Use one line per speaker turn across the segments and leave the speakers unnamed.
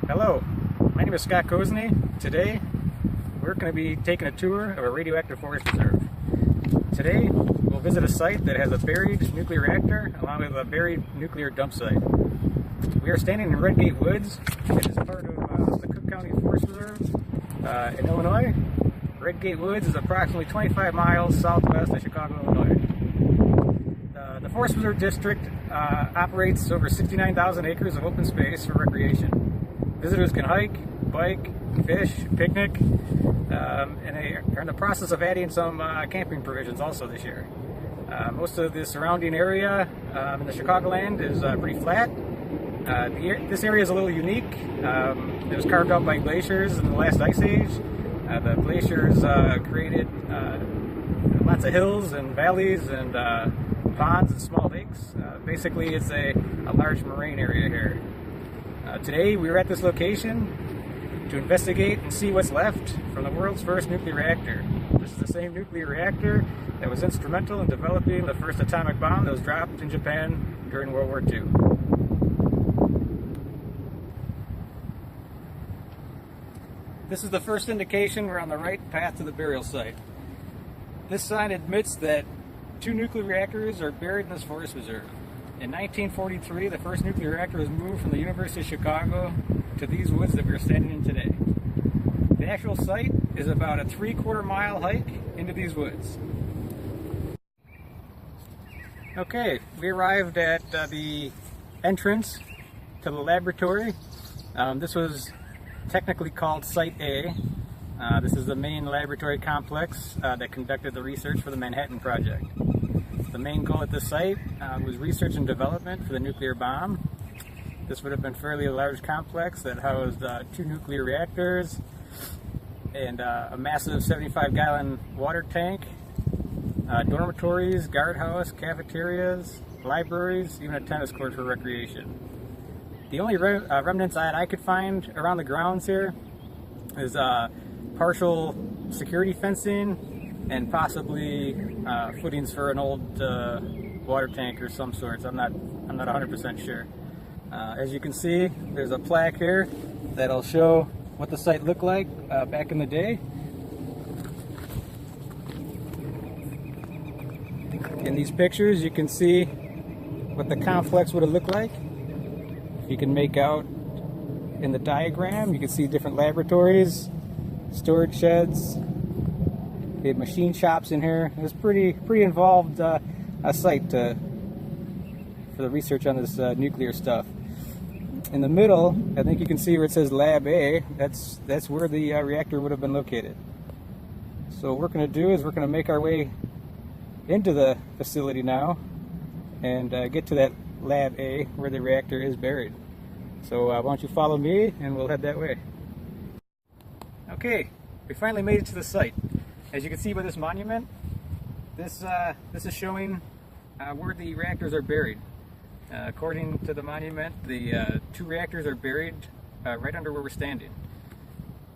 Hello, my name is Scott Kozny. Today we're going to be taking a tour of a radioactive forest reserve. Today we'll visit a site that has a buried nuclear reactor along with a buried nuclear dump site. We are standing in Redgate Woods. It is part of the Cook County Forest Reserve in Illinois. Redgate Woods is approximately 25 miles southwest of Chicago, Illinois. The Forest Reserve District operates over 69,000 acres of open space for recreation. Visitors can hike, bike, fish, picnic, and they are in the process of adding some camping provisions also this year. Most of the surrounding area in the Chicagoland is pretty flat. This area is a little unique. It was carved out by glaciers in the last ice age. The glaciers created lots of hills and valleys and ponds and small lakes. Basically, it's a large moraine area here. Today, we are at this location to investigate and see what's left from the world's first nuclear reactor. This is the same nuclear reactor that was instrumental in developing the first atomic bomb that was dropped in Japan during World War II. This is the first indication we're on the right path to the burial site. This sign admits that 2 nuclear reactors are buried in this forest reserve. In 1943, the first nuclear reactor was moved from the University of Chicago to these woods that we're standing in today. The actual site is about a 3/4 mile hike into these woods. Okay, we arrived at the entrance to the laboratory. This was technically called Site A. This is the main laboratory complex that conducted the research for the Manhattan Project. The main goal at this site was research and development for the nuclear bomb. This would have been a fairly large complex that housed 2 nuclear reactors and a massive 75-gallon water tank, dormitories, guardhouse, cafeterias, libraries, even a tennis court for recreation. The only remnants that I could find around the grounds here is partial security fencing and possibly footings for an old water tank or some sorts. I'm not 100% sure. As you can see, there's a plaque here that'll show what the site looked like back in the day. In these pictures, you can see what the complex would have looked like. You can make out in the diagram, you can see different laboratories, storage sheds. They had machine shops in here. It was pretty involved a site for the research on this nuclear stuff. In the middle, I think you can see where it says Lab A. That's where the reactor would have been located. So what we're going to do is we're going to make our way into the facility now and get to that Lab A where the reactor is buried. So why don't you follow me and we'll head that way. Okay, we finally made it to the site. As you can see by this monument, this is showing where the reactors are buried. According to the monument, the 2 reactors are buried right under where we're standing.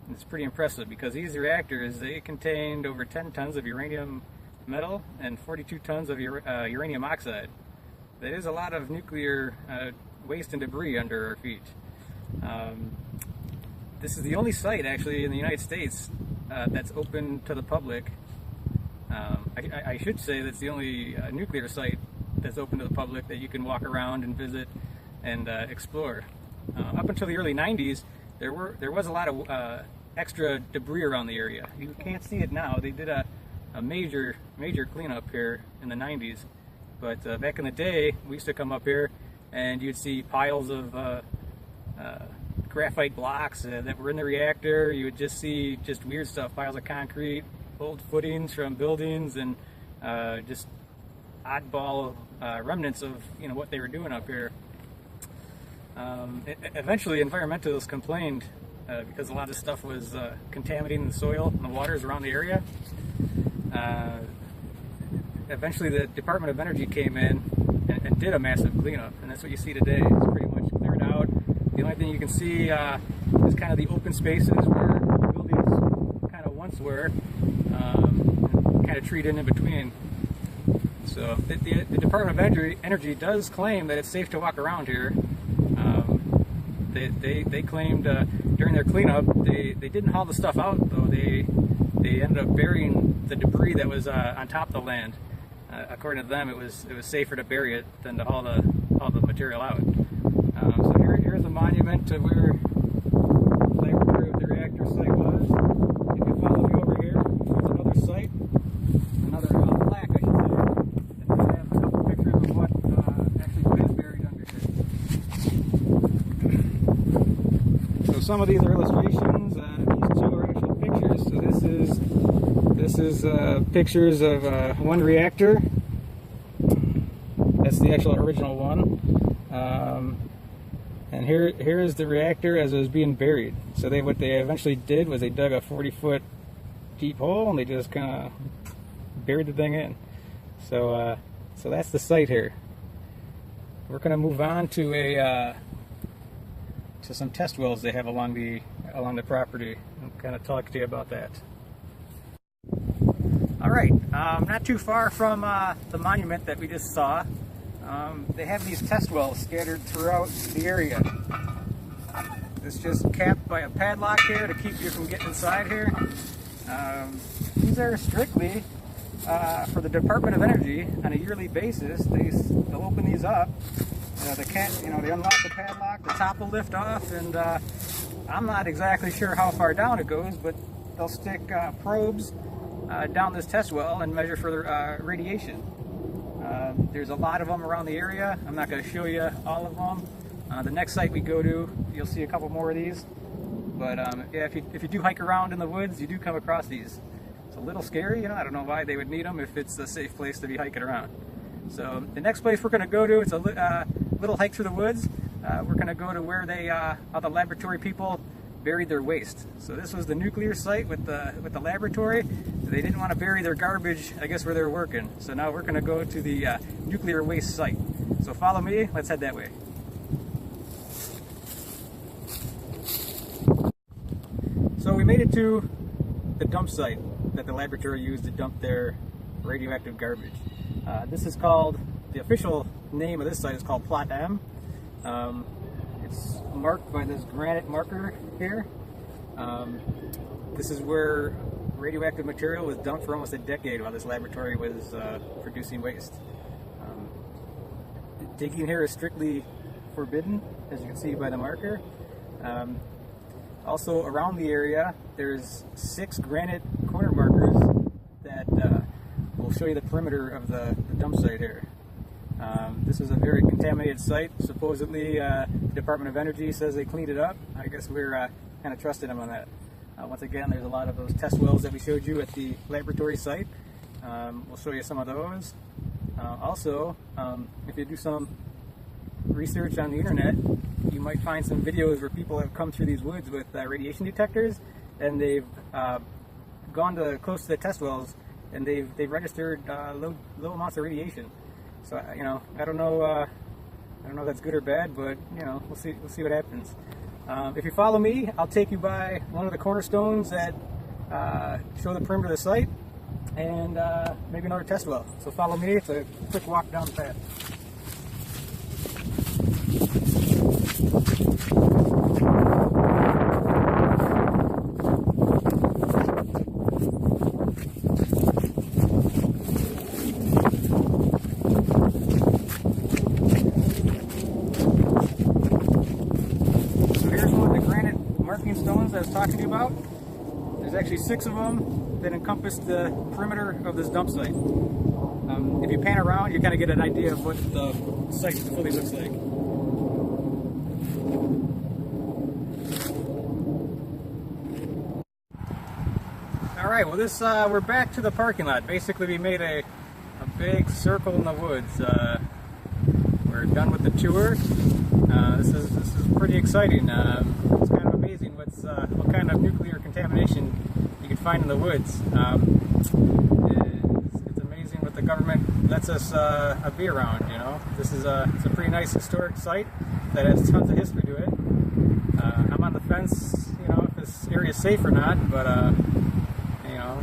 And it's pretty impressive because these reactors, they contained over 10 tons of uranium metal and 42 tons of uranium oxide. That is a lot of nuclear waste and debris under our feet. This is the only site actually in the United States that's open to the public. I should say that's the only nuclear site that's open to the public that you can walk around and visit and explore. Up until the early 90s, there was a lot of extra debris around the area. You can't see it now. They did a major cleanup here in the 90s. But back in the day, we used to come up here and you'd see piles of graphite blocks that were in the reactor. You would just see weird stuff, piles of concrete, old footings from buildings, and just oddball remnants of what they were doing up here. Eventually, environmentalists complained because a lot of stuff was contaminating the soil and the waters around the area. Eventually, the Department of Energy came in and did a massive cleanup, and that's what you see today. It's pretty much cleared out. The only thing you can see is kind of the open spaces where the buildings kind of once were, kind of treated in between. So the Department of Energy does claim that it's safe to walk around here. They claimed during their cleanup they didn't haul the stuff out though. They ended up burying the debris that was on top of the land. According to them, it was safer to bury it than to haul the material out. So here's a monument to where the laboratory of the reactor site was. If you follow me over here, there's another site, another plaque, I should say, and we have a couple pictures of what actually is buried under here. So some of these are illustrations. These two are actual pictures. So this is pictures of one reactor. That's the actual original one. And here is the reactor as it was being buried. So what they eventually did was they dug a 40-foot deep hole and they just kind of buried the thing in. So that's the site here. We're going to move on to some test wells they have along the property and kind of talk to you about that. All right, not too far from the monument that we just saw. They have these test wells scattered throughout the area. It's just capped by a padlock here to keep you from getting inside here. These are strictly for the Department of Energy on a yearly basis. They'll open these up. They unlock the padlock, the top will lift off, and I'm not exactly sure how far down it goes, but they'll stick probes down this test well and measure for radiation. There's a lot of them around the area. I'm not going to show you all of them. The next site we go to, you'll see a couple more of these. But yeah, if you do hike around in the woods, you do come across these. It's a little scary, I don't know why they would need them if it's a safe place to be hiking around. So the next place we're going to go to, it's a little hike through the woods. We're going to go to where all the laboratory people buried their waste. So this was the nuclear site with the laboratory. They didn't want to bury their garbage, I guess, where they were working. So now we're going to go to the nuclear waste site. So follow me, let's head that way. So we made it to the dump site that the laboratory used to dump their radioactive garbage. The official name of this site is called Plot M. It's marked by this granite marker here. This is where radioactive material was dumped for almost a decade while this laboratory was producing waste. Digging here is strictly forbidden, as you can see by the marker. Also around the area, there's 6 granite corner markers that will show you the perimeter of the dump site here. This is a very contaminated site. Supposedly, the Department of Energy says they cleaned it up. I guess we're kind of trusting them on that. Once again, there's a lot of those test wells that we showed you at the laboratory site. We'll show you some of those. Also, if you do some research on the internet, you might find some videos where people have come through these woods with radiation detectors, and they've gone close to the test wells, and they've registered low amounts of radiation. So I don't know if that's good or bad, but we'll see what happens. If you follow me, I'll take you by one of the cornerstones that show the perimeter of the site, and maybe another test well. So follow me. It's a quick walk down the path. Stones I was talking to you about. There's actually 6 of them that encompass the perimeter of this dump site. If you pan around, you kind of get an idea of what the site fully looks like. All right, well we're back to the parking lot. Basically, we made a big circle in the woods. We're done with the tour. This is pretty exciting. It's kind of amazing what kind of nuclear contamination you can find in the woods. It's amazing what the government lets us be around. It's a pretty nice historic site that has tons of history to it. I'm on the fence, if this area is safe or not, but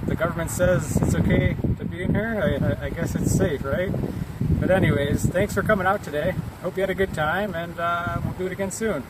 the government says it's okay to be in here. I guess it's safe, right? But anyways, thanks for coming out today. Hope you had a good time, and we'll do it again soon.